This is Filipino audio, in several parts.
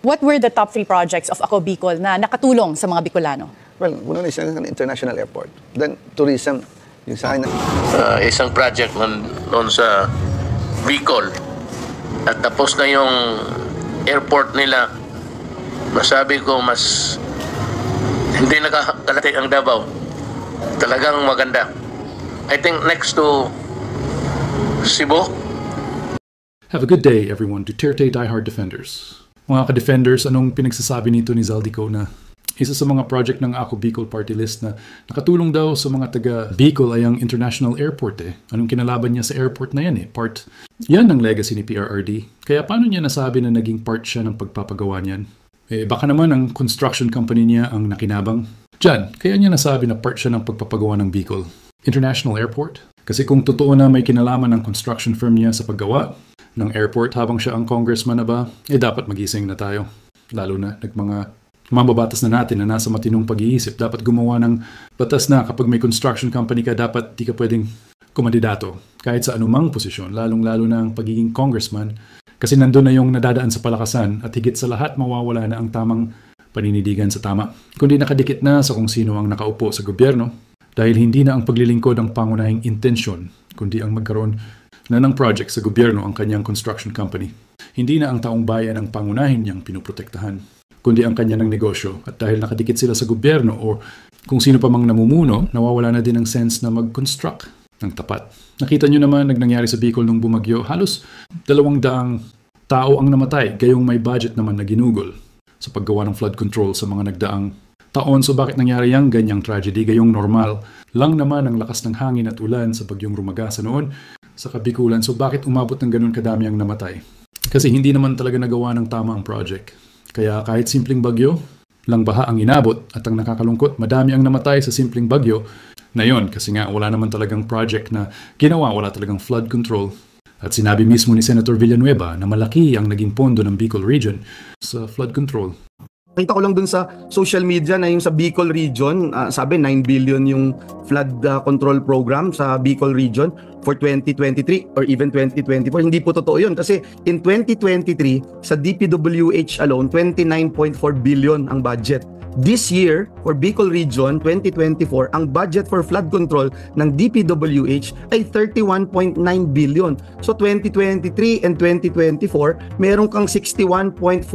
What were the top 3 projects of Ako Bicol na nakatulong sa mga Bicolano? Well, una na isang international airport. Then, tourism. Yung sa akin isang project noon sa Bicol. At tapos na yung airport nila. Masabi ko, mas hindi nakakalati ang Davao. Talagang maganda. I think next to Cebu. Have a good day, everyone. Duterte diehard defenders. Mga ka-defenders, anong pinagsasabi nito ni Zaldico na isa sa mga project ng Ako Bicol Party List na nakatulong daw sa mga taga Bicol ay ang International Airport Anong kinalaban niya sa airport na yan Part yan ng legacy ni PRRD. Kaya paano niya nasabi na naging part siya ng pagpapagawa niyan? Baka naman ang construction company niya ang nakinabang. Diyan, kaya niya nasabi na part siya ng pagpapagawa ng Bicol International Airport? Kasi kung totoo na may kinalaman ng construction firm niya sa paggawa ng airport habang siya ang congressman na ba, dapat magising na tayo. Lalo na mga mababatas na natin na nasa matinong pag-iisip. Dapat gumawa ng batas na kapag may construction company ka, dapat di ka pwedeng kumandidato kahit sa anumang posisyon, lalong-lalo na ang pagiging congressman. Kasi nandun na yung nadadaan sa palakasan at higit sa lahat mawawala na ang tamang paninindigan sa tama. Kundi nakadikit na sa kung sino ang nakaupo sa gobyerno dahil hindi na ang paglilingkod ang pangunahing intensyon, kundi ang magkaroon na ng project sa gobyerno ang kanyang construction company. Hindi na ang taong bayan ang pangunahin niyang pinuprotektahan, kundi ang kanyang negosyo. At dahil nakadikit sila sa gobyerno o kung sino pa mang namumuno, nawawala na din ang sense na mag-construct ng tapat. Nakita niyo naman nangyari sa Bicol nung bumagyo, halos 200 tao ang namatay, gayong may budget naman na ginugol sa paggawa ng flood control sa mga nagdaang taon. So bakit nangyari yung ganyang tragedy? Gayong normal lang naman ang lakas ng hangin at ulan sa bagyong Rumagasa noon sa Kabikulan. So bakit umabot ng ganun kadami ang namatay? Kasi hindi naman talaga nagawa ng tama ang project. Kaya kahit simpleng bagyo, lang baha ang inabot at ang nakakalungkot, madami ang namatay sa simpleng bagyo na yon kasi nga wala naman talagang project na ginawa, wala talagang flood control. At sinabi mismo ni Senator Villanueva na malaki ang naging pondo ng Bicol Region sa flood control. Nakita ko lang dun sa social media na yung sa Bicol Region, sabi 9 billion yung flood control program sa Bicol Region for 2023 or even 2024. Hindi po totoo yun kasi in 2023 sa DPWH alone, 29.4 billion ang budget. This year, for Bicol Region 2024, ang budget for flood control ng DPWH ay 31.9 billion. So 2023 and 2024, meron kang 61.42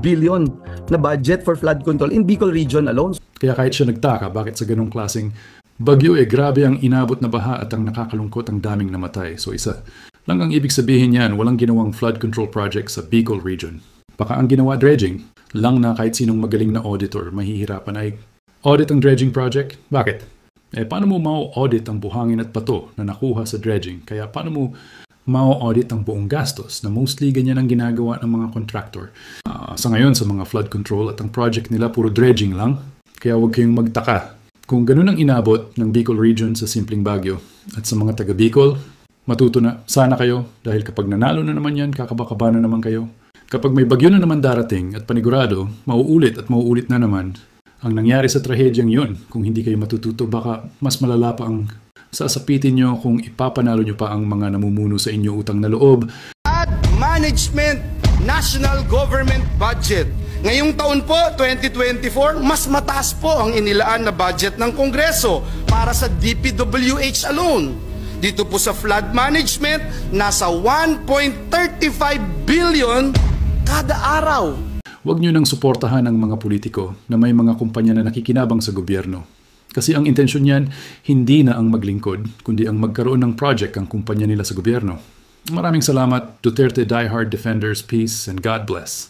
billion na budget for flood control in Bicol Region alone. Kaya kahit siya nagtaka, bakit sa ganong klaseng bagyo grabe ang inabot na baha at ang nakakalungkot ang daming namatay. So isa lang ang ibig sabihin niyan, walang ginawang flood control project sa Bicol Region. Baka ang ginawa dredging lang na kahit sinong magaling na auditor mahihirapan ay audit ang dredging project. Bakit? Paano mo mau-audit ang buhangin at bato na nakuha sa dredging? Kaya paano mo mau-audit ang buong gastos na mostly ganyan ang ginagawa ng mga contractor? Sa ngayon sa mga flood control at ang project nila puro dredging lang. Kaya huwag kayong magtaka kung ganun ang inabot ng Bicol Region sa simpleng bagyo. At sa mga taga Bicol, matuto na sana kayo dahil kapag nanalo na naman yan, kakabakaba na naman kayo. Kapag may bagyo na naman darating at panigurado, mauulit at mauulit na naman ang nangyari sa trahedyang yun. Kung hindi kayo matututo, baka mas malala pa ang sasapitin nyo kung ipapanalo nyo pa ang mga namumuno sa inyo utang na loob. At Management National Government Budget. Ngayong taon po, 2024, mas mataas po ang inilaan na budget ng Kongreso para sa DPWH alone. Dito po sa flood management, nasa 1.35 billion kada araw. Huwag nyo nang suportahan ang mga politiko na may mga kumpanya na nakikinabang sa gobyerno. Kasi ang intensyon niyan, hindi na ang maglingkod, kundi ang magkaroon ng project ang kumpanya nila sa gobyerno. Maraming salamat, Duterte diehard defenders, peace and God bless.